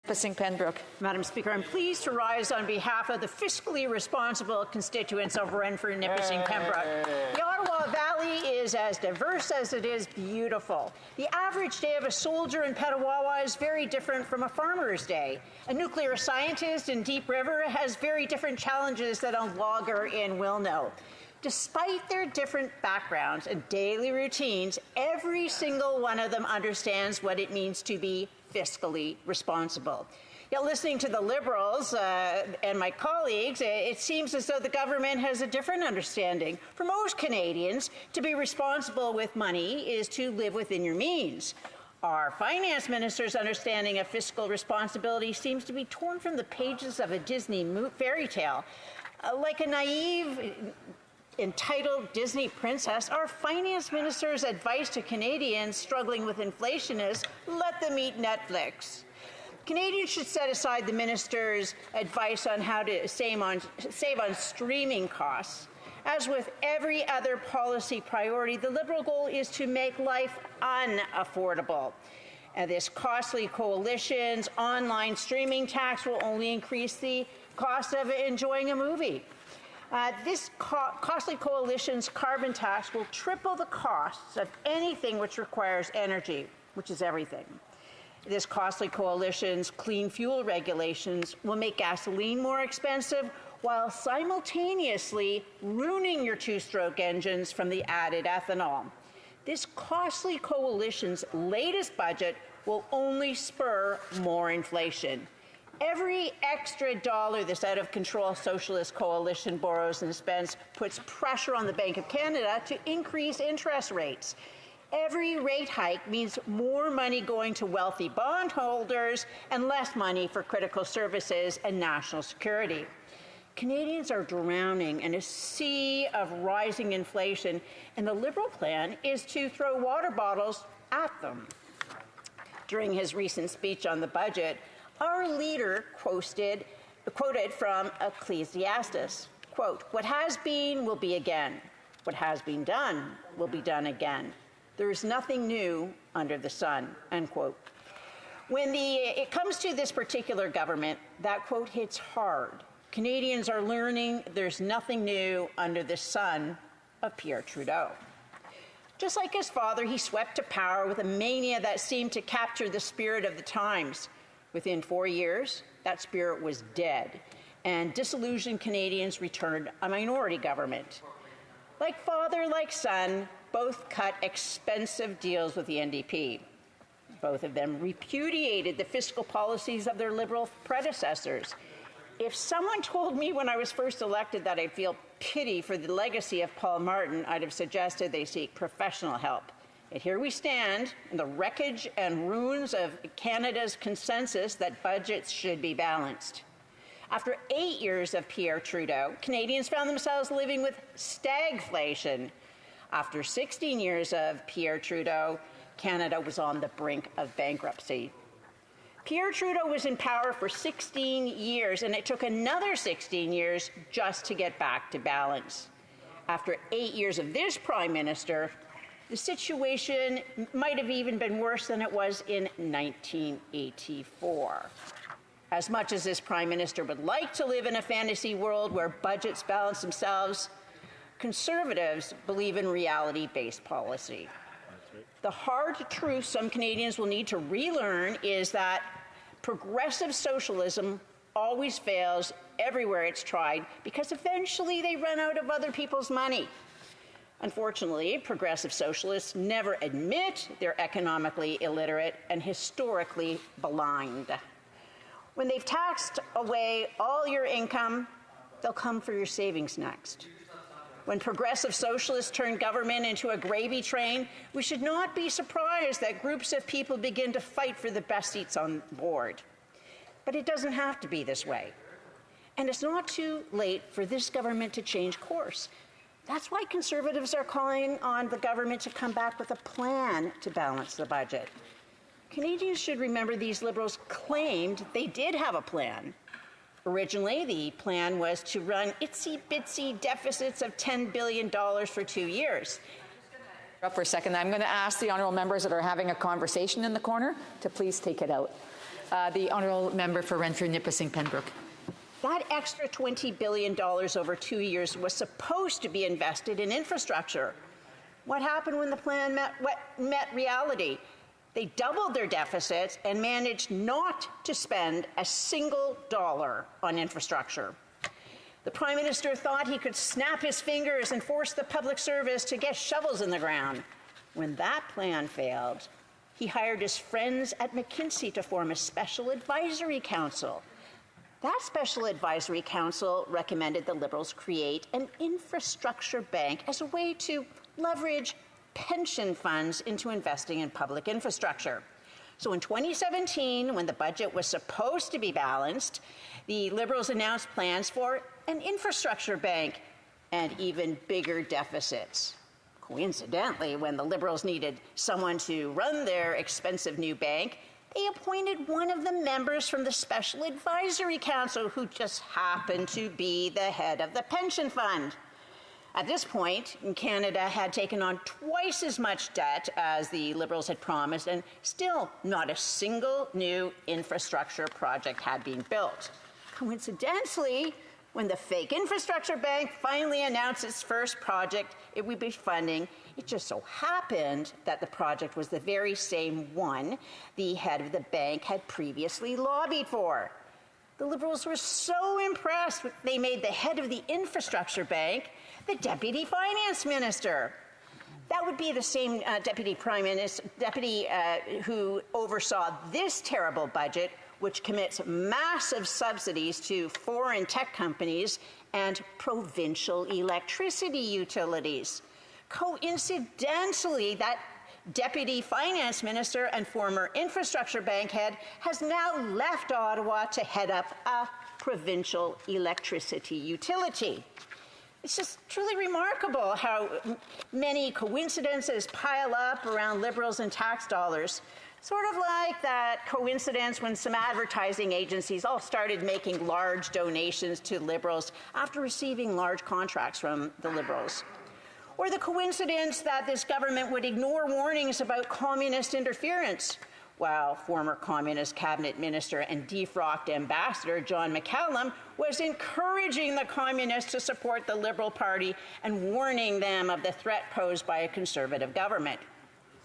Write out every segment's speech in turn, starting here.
Pembroke. Madam Speaker, I'm pleased to rise on behalf of the fiscally responsible constituents of Renfrew-Nipissing-Pembroke. The Ottawa Valley is as diverse as it is beautiful. The average day of a soldier in Petawawa is very different from a farmer's day. A nuclear scientist in Deep River has very different challenges than a logger in Wilno. Despite their different backgrounds and daily routines, every single one of them understands what it means to be fiscally responsible. Yet listening to the Liberals and my colleagues, it seems as though the government has a different understanding. For most Canadians, to be responsible with money is to live within your means. Our finance minister's understanding of fiscal responsibility seems to be torn from the pages of a Disney fairy tale. Like a naive, entitled Disney princess, our finance minister's advice to Canadians struggling with inflation is, let them eat Netflix. Canadians should set aside the minister's advice on how to save on streaming costs. As with every other policy priority, the Liberal goal is to make life unaffordable. And this costly coalition's online streaming tax will only increase the cost of enjoying a movie. This costly coalition's carbon tax will triple the costs of anything which requires energy, which is everything. This costly coalition's clean fuel regulations will make gasoline more expensive while simultaneously ruining your two-stroke engines from the added ethanol. This costly coalition's latest budget will only spur more inflation. Every extra dollar this out-of-control socialist coalition borrows and spends puts pressure on the Bank of Canada to increase interest rates. Every rate hike means more money going to wealthy bondholders and less money for critical services and national security. Canadians are drowning in a sea of rising inflation, and the Liberal plan is to throw water bottles at them. During his recent speech on the budget, our leader quoted from Ecclesiastes, quote, "What has been will be again. What has been done will be done again. There is nothing new under the sun," end quote. When it comes to this particular government, that quote hits hard. Canadians are learning there's nothing new under the sun of Pierre Trudeau. Just like his father, he swept to power with a mania that seemed to capture the spirit of the times. Within 4 years, that spirit was dead, and disillusioned Canadians returned a minority government. Like father, like son, both cut expensive deals with the NDP. Both of them repudiated the fiscal policies of their Liberal predecessors. If someone told me when I was first elected that I'd feel pity for the legacy of Paul Martin, I'd have suggested they seek professional help. And here we stand in the wreckage and ruins of Canada's consensus that budgets should be balanced. After 8 years of Pierre Trudeau, Canadians found themselves living with stagflation. After 16 years of Pierre Trudeau, Canada was on the brink of bankruptcy. Pierre Trudeau was in power for 16 years, and it took another 16 years just to get back to balance. After 8 years of this Prime Minister, the situation might have even been worse than it was in 1984. As much as this Prime Minister would like to live in a fantasy world where budgets balance themselves, Conservatives believe in reality-based policy. The hard truth some Canadians will need to relearn is that progressive socialism always fails everywhere it's tried because eventually they run out of other people's money. Unfortunately, progressive socialists never admit they're economically illiterate and historically blind. When they've taxed away all your income, they'll come for your savings next. When progressive socialists turn government into a gravy train, we should not be surprised that groups of people begin to fight for the best seats on board. But it doesn't have to be this way. And it's not too late for this government to change course. That's why Conservatives are calling on the government to come back with a plan to balance the budget. Canadians should remember these Liberals claimed they did have a plan. Originally, the plan was to run itsy-bitsy deficits of $10 billion for 2 years. Up for a second. I'm going to ask the honourable members that are having a conversation in the corner to please take it out. The honourable member for Renfrew-Nipissing-Pembroke. That extra $20 billion over 2 years was supposed to be invested in infrastructure. What happened when the plan met reality? They doubled their deficits and managed not to spend a single dollar on infrastructure. The Prime Minister thought he could snap his fingers and force the public service to get shovels in the ground. When that plan failed, he hired his friends at McKinsey to form a special advisory council. That special advisory council recommended the Liberals create an infrastructure bank as a way to leverage pension funds into investing in public infrastructure. So in 2017, when the budget was supposed to be balanced, the Liberals announced plans for an infrastructure bank and even bigger deficits. Coincidentally, when the Liberals needed someone to run their expensive new bank, they appointed one of the members from the Special Advisory Council who just happened to be the head of the pension fund. At this point, Canada had taken on twice as much debt as the Liberals had promised, and still not a single new infrastructure project had been built. Coincidentally, when the fake infrastructure bank finally announced its first project it would be funding, it just so happened that the project was the very same one the head of the bank had previously lobbied for. The Liberals were so impressed, they made the head of the infrastructure bank the Deputy Finance Minister. That would be the same Deputy who oversaw this terrible budget, which commits massive subsidies to foreign tech companies and provincial electricity utilities. Coincidentally, that Deputy Finance Minister and former infrastructure bank head has now left Ottawa to head up a provincial electricity utility. It's just truly remarkable how many coincidences pile up around Liberals and tax dollars. Sort of like that coincidence when some advertising agencies all started making large donations to Liberals after receiving large contracts from the Liberals. Or the coincidence that this government would ignore warnings about communist interference, while former Communist Cabinet Minister and defrocked Ambassador John McCallum was encouraging the Communists to support the Liberal Party and warning them of the threat posed by a Conservative government.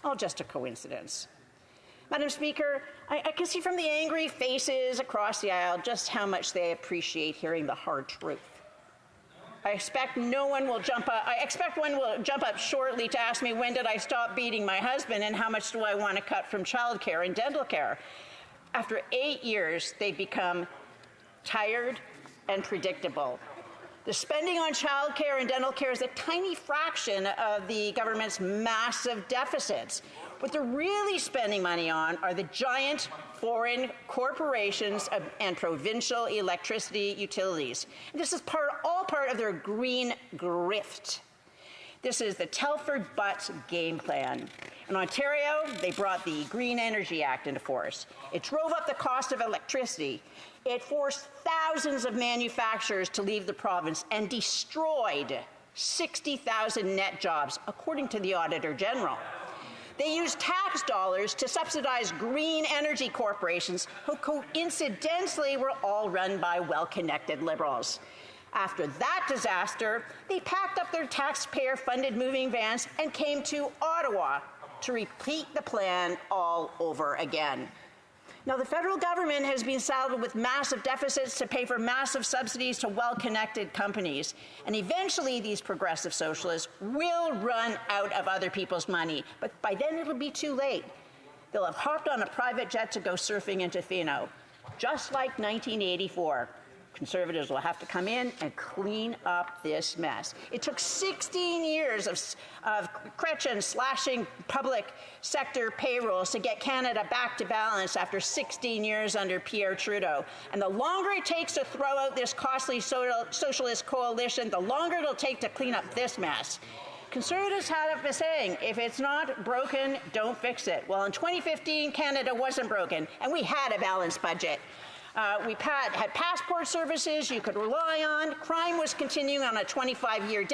All just a coincidence. Madam Speaker, I can see from the angry faces across the aisle just how much they appreciate hearing the hard truth. I expect one will jump up shortly to ask me when did I stop beating my husband and how much do I want to cut from childcare and dental care. After 8 years, they become tired and predictable. The spending on childcare and dental care is a tiny fraction of the government's massive deficits. What they're really spending money on are the giant foreign corporations and provincial electricity utilities. And this is all part of their green grift. This is the Telford Butts game plan. In Ontario, they brought the Green Energy Act into force. It drove up the cost of electricity. It forced thousands of manufacturers to leave the province and destroyed 60,000 net jobs, according to the Auditor General. They used tax dollars to subsidize green energy corporations who coincidentally were all run by well-connected Liberals. After that disaster, they packed up their taxpayer-funded moving vans and came to Ottawa to repeat the plan all over again. Now, the federal government has been saddled with massive deficits to pay for massive subsidies to well-connected companies. And eventually, these progressive socialists will run out of other people's money. But by then, it'll be too late. They'll have hopped on a private jet to go surfing in Tofino, just like 1984. Conservatives will have to come in and clean up this mess. It took 16 years of Chrétien slashing public sector payrolls to get Canada back to balance after 16 years under Pierre Trudeau. And the longer it takes to throw out this costly socialist coalition, the longer it'll take to clean up this mess. Conservatives had a saying, if it's not broken, don't fix it. Well, in 2015, Canada wasn't broken, and we had a balanced budget. We had passport services you could rely on. Crime was continuing on a 25-year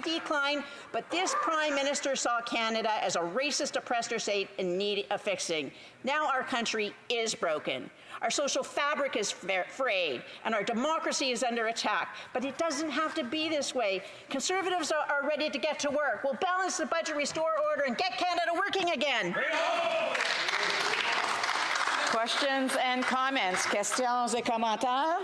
decline, but this Prime Minister saw Canada as a racist oppressor state in need of fixing. Now our country is broken. Our social fabric is frayed, and our democracy is under attack. But it doesn't have to be this way. Conservatives are ready to get to work. We'll balance the budget, restore order, and get Canada working again. Questions and comments? Questions et commentaires?